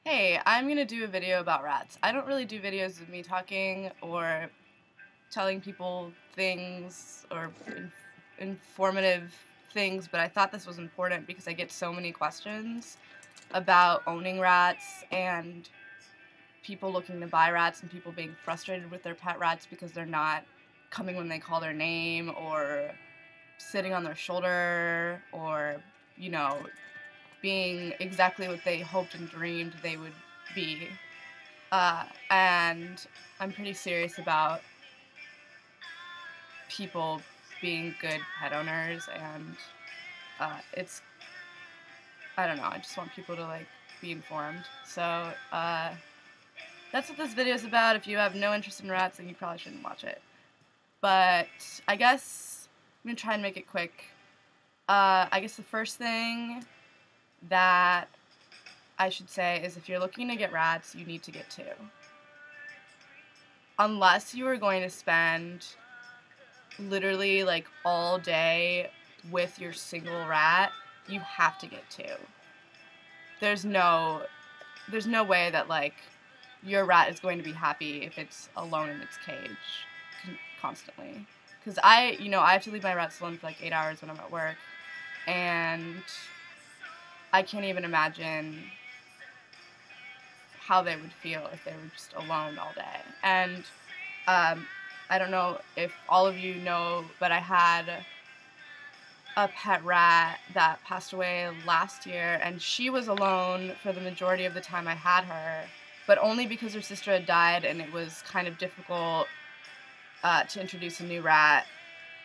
Hey, I'm gonna do a video about rats. I don't really do videos of me talking or telling people things or informative things, but I thought this was important because I get so many questions about owning rats and people looking to buy rats and people being frustrated with their pet rats because they're not coming when they call their name or sitting on their shoulder or, you know, being exactly what they hoped and dreamed they would be. And I'm pretty serious about people being good pet owners, and I don't know, I just want people to, like, be informed. So, that's what this video is about. If you have no interest in rats, then you probably shouldn't watch it. But I guess I'm gonna try and make it quick. I guess the first thing that I should say is if you're looking to get rats, you need to get two. Unless you are going to spend literally like all day with your single rat, you have to get two. There's no way that like your rat is going to be happy if it's alone in its cage constantly. Because I have to leave my rats alone for like 8 hours when I'm at work, and I can't even imagine how they would feel if they were just alone all day. And I don't know if all of you know, but I had a pet rat that passed away last year, and she was alone for the majority of the time I had her, but only because her sister had died, and it was kind of difficult to introduce a new rat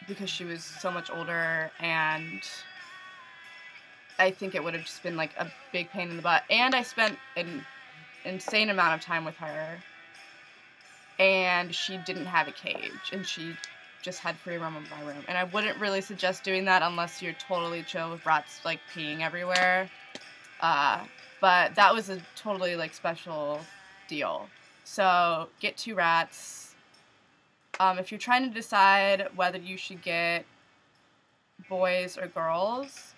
because she was so much older, and I think it would have just been like a big pain in the butt. And I spent an insane amount of time with her, and she didn't have a cage, and she just had free roam of my room. And I wouldn't really suggest doing that unless you're totally chill with rats like peeing everywhere. But that was a totally like special deal. So get two rats. If you're trying to decide whether you should get boys or girls,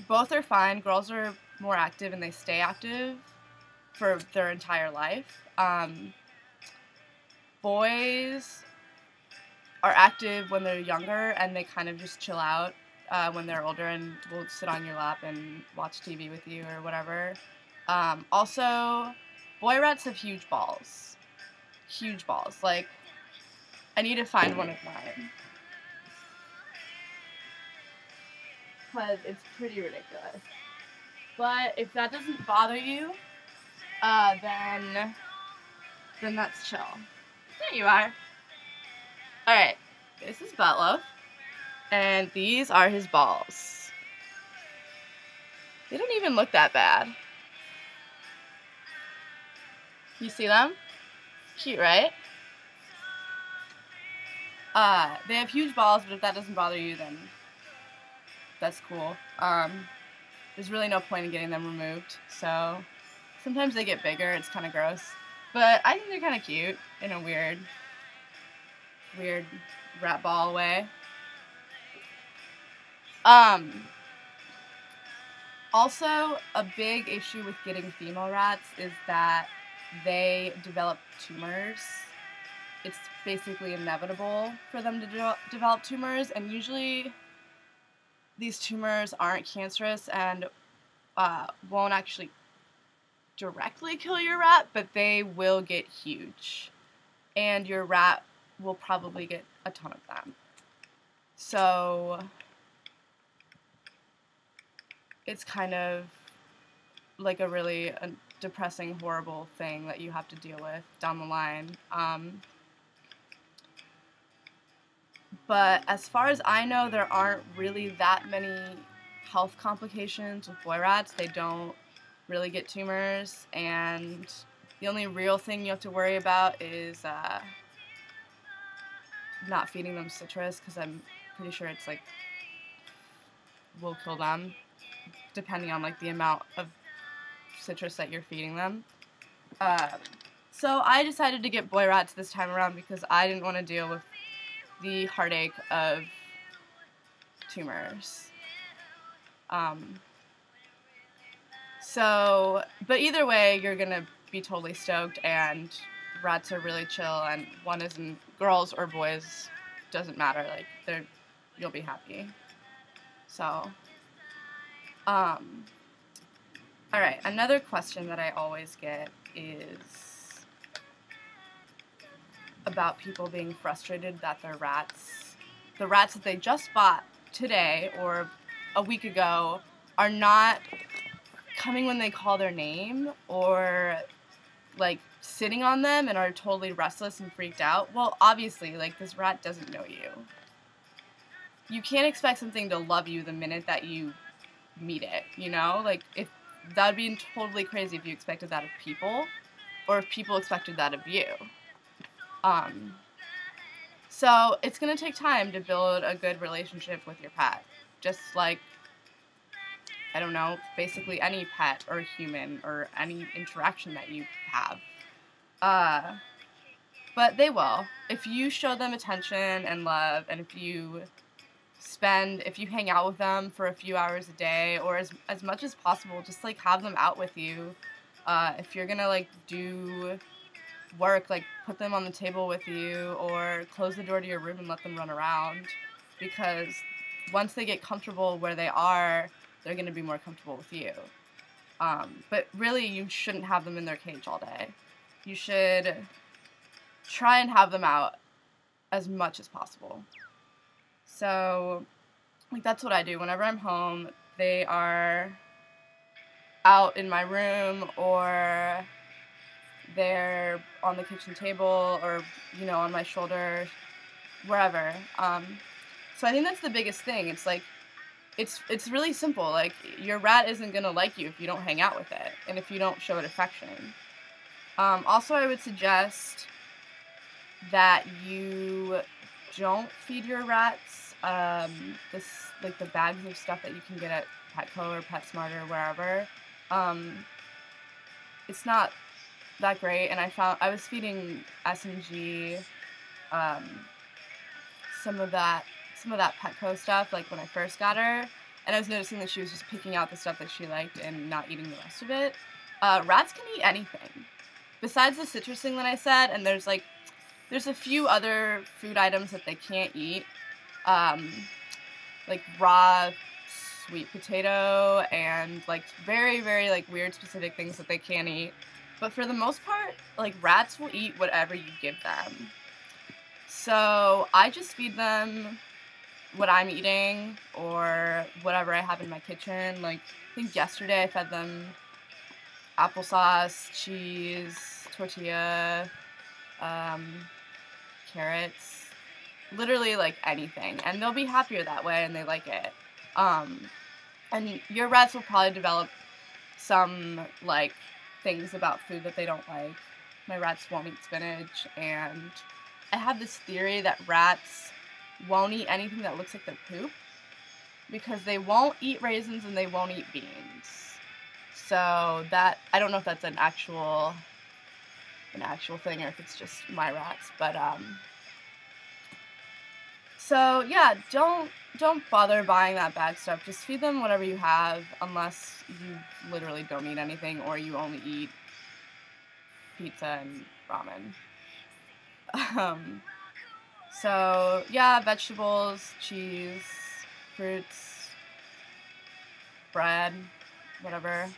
both are fine. Girls are more active and they stay active for their entire life. Boys are active when they're younger and they kind of just chill out when they're older and will sit on your lap and watch TV with you or whatever. Also, boy rats have huge balls. Huge balls. Like, I need to find one of mine, because it's pretty ridiculous. But if that doesn't bother you, then that's chill. There you are. Alright, this is Butloaf, and these are his balls. They don't even look that bad. You see them? Cute, right? They have huge balls, but if that doesn't bother you, then that's cool. There's really no point in getting them removed, so sometimes they get bigger, it's kind of gross. But I think they're kind of cute in a weird rat ball way. Also, a big issue with getting female rats is that they develop tumors. It's basically inevitable for them to develop tumors, and usually these tumors aren't cancerous and won't actually directly kill your rat, but they will get huge, and your rat will probably get a ton of them. So it's kind of like a really depressing, horrible thing that you have to deal with down the line. But as far as I know, there aren't really that many health complications with boy rats. They don't really get tumors, and the only real thing you have to worry about is not feeding them citrus, because I'm pretty sure it's like will kill them depending on like the amount of citrus that you're feeding them. So I decided to get boy rats this time around because I didn't want to deal with the heartache of tumors. So, but either way, you're gonna be totally stoked, and rats are really chill, and one isn't girls or boys, doesn't matter. Like you'll be happy. So, all right. Another question that I always get is about people being frustrated that the rats that they just bought today or a week ago, are not coming when they call their name, or like sitting on them and are totally restless and freaked out. Well, obviously, like, this rat doesn't know you. You can't expect something to love you the minute that you meet it, you know? Like, if that would be totally crazy if you expected that of people, or if people expected that of you. So it's gonna take time to build a good relationship with your pet. Just like, I don't know, basically any pet or human or any interaction that you have. But they will. If you show them attention and love, and if you hang out with them for a few hours a day, or as much as possible, just like have them out with you. If you're gonna like do work, like put them on the table with you, or close the door to your room and let them run around, because once they get comfortable where they are, they're going to be more comfortable with you. But really, you shouldn't have them in their cage all day. You should try and have them out as much as possible. So, like, that's what I do. Whenever I'm home, they are out in my room, or they're on the kitchen table, or, you know, on my shoulder, wherever. So I think that's the biggest thing. It's like, it's really simple. Like, your rat isn't gonna like you if you don't hang out with it, and if you don't show it affection. Also, I would suggest that you don't feed your rats like the bags of stuff that you can get at Petco or PetSmart or wherever. It's not that great, and I was feeding S&G some of that Petco stuff, like when I first got her, and I was noticing that she was just picking out the stuff that she liked and not eating the rest of it. Rats can eat anything besides the citrus thing that I said, and there's a few other food items that they can't eat, like raw sweet potato and like very, very like weird specific things that they can't eat. But for the most part, like, rats will eat whatever you give them. So I just feed them what I'm eating or whatever I have in my kitchen. Like, I think yesterday I fed them applesauce, cheese, tortilla, carrots, literally like anything. And they'll be happier that way, and they like it. And your rats will probably develop some, like, things about food that they don't like. My rats won't eat spinach, and I have this theory that rats won't eat anything that looks like their poop, because they won't eat raisins and they won't eat beans. So that, I don't know if that's an actual thing or if it's just my rats, but so yeah, don't bother buying that bag stuff. Just feed them whatever you have, unless you literally don't eat anything or you only eat pizza and ramen. So yeah, vegetables, cheese, fruits, bread, whatever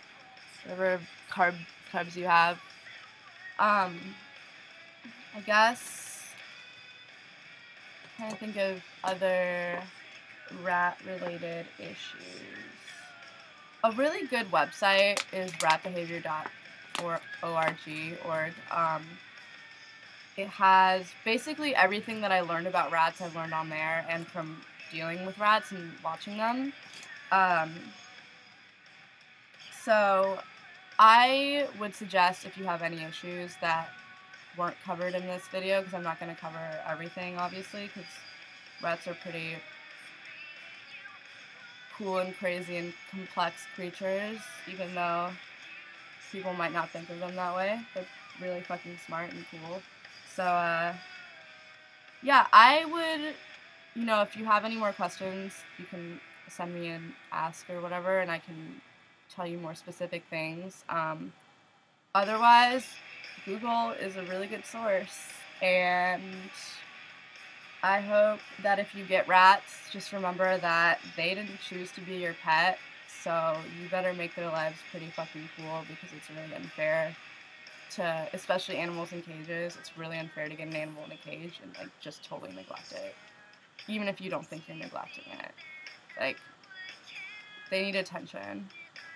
carbs you have. I guess I'm trying to think of other rat-related issues. A really good website is ratbehavior.org. It has basically everything that I learned about rats I've learned on there, and from dealing with rats and watching them. So I would suggest, if you have any issues that weren't covered in this video, because I'm not going to cover everything, obviously, because rats are pretty cool and crazy and complex creatures, even though people might not think of them that way. They're really fucking smart and cool. So, yeah, I would, you know, if you have any more questions, you can send me an ask or whatever, and I can tell you more specific things. Otherwise, Google is a really good source, and I hope that if you get rats, just remember that they didn't choose to be your pet, so you better make their lives pretty fucking cool, because it's really unfair to, especially animals in cages, it's really unfair to get an animal in a cage and, like, just totally neglect it. Even if you don't think you're neglecting it. Like, they need attention,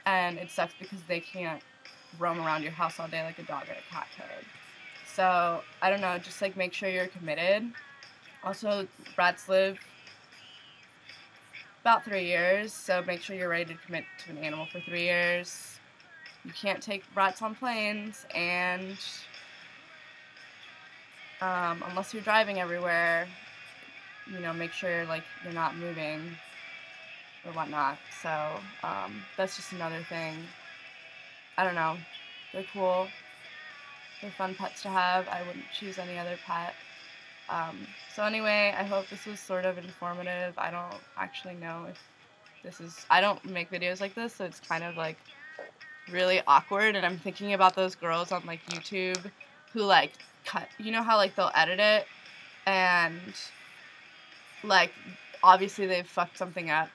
and it sucks because they can't roam around your house all day like a dog or a cat could. So, I don't know, just, like, make sure you're committed. Also, rats live about 3 years, so make sure you're ready to commit to an animal for 3 years. You can't take rats on planes, and unless you're driving everywhere, you know, make sure, like, you're not moving or whatnot. So, that's just another thing. I don't know. They're cool. They're fun pets to have. I wouldn't choose any other pet. So anyway, I hope this was sort of informative. I don't actually know if this is... I don't make videos like this, so it's kind of, like, really awkward, and I'm thinking about those girls on, like, YouTube who, like, cut... You know how, like, they'll edit it, and, like, obviously they've fucked something up,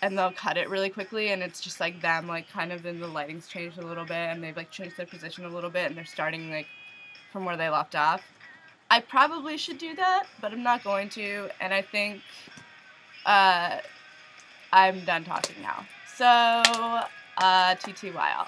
and they'll cut it really quickly, and it's just, like, them, like, kind of, then the lighting's changed a little bit, and they've, like, changed their position a little bit, and they're starting, like, from where they left off. I probably should do that, but I'm not going to, and I think I'm done talking now. So, TTYL.